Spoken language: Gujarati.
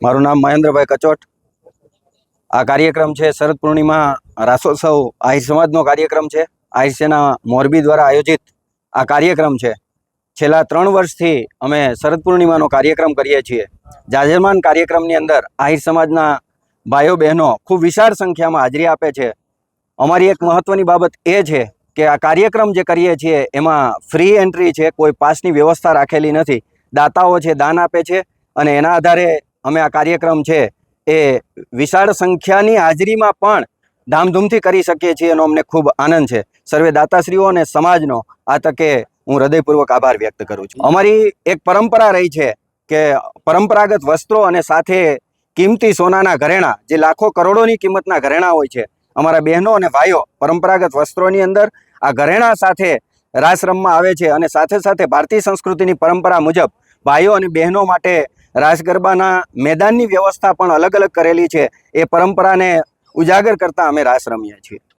મારું નામ મહેન્દ્રભાઈ કચોટ। આ કાર્યક્રમ છે શરદ પૂર્ણિમા રાસોત્સવ આહિર સમાજનો કાર્યક્રમ છે। આહિર સેના મોરબી દ્વારા આયોજિત આ કાર્યક્રમ છે। છેલ્લા 3 વર્ષથી અમે શરદ પૂર્ણિમાનો કાર્યક્રમ કરીએ છીએ। જાજરમાન કાર્યક્રમની અંદર આહિર સમાજના ભાઈઓ બહેનો ખૂબ વિશાળ સંખ્યામાં હાજરી આપે છે। અમારી એક મહત્વની બાબત એ છે કે આ કાર્યક્રમ જે કરીએ છીએ એમાં ફ્રી એન્ટ્રી છે, કોઈ પાસની વ્યવસ્થા રાખેલી નથી। દાતાઓ છે દાન આપે છે અને એના આધારે અમે આ કાર્યક્રમ છે એ વિશાળ સંખ્યાની હાજરીમાં પણ ધામધૂમથી કરી શકીએ છીએ એનો અમને ખૂબ આનંદ છે। સર્વે દાતાશ્રીઓ અને સમાજનો આ તકે હું હૃદયપૂર્વક આભાર વ્યક્ત કરું છું। અમારી એક પરંપરા રહી છે કે પરંપરાગત વસ્ત્રો અને સાથે કિંમતી સોનાના ઘરેણાં, જે લાખો કરોડોની કિંમતના ઘરેણાં હોય છે, અમારા બહેનો અને ભાઈઓ પરંપરાગત વસ્ત્રોની અંદર આ ઘરેણાં સાથે રાસ રમવા આવે છે અને સાથે સાથે ભારતીય સંસ્કૃતિની પરંપરા મુજબ ભાઈઓ અને બહેનો માટે રાસ ગરબાના મેદાનની વ્યવસ્થા પણ અલગ અલગ કરેલી છે। એ પરંપરાને ઉજાગર કરતા અમે રાસ રમીએ છીએ।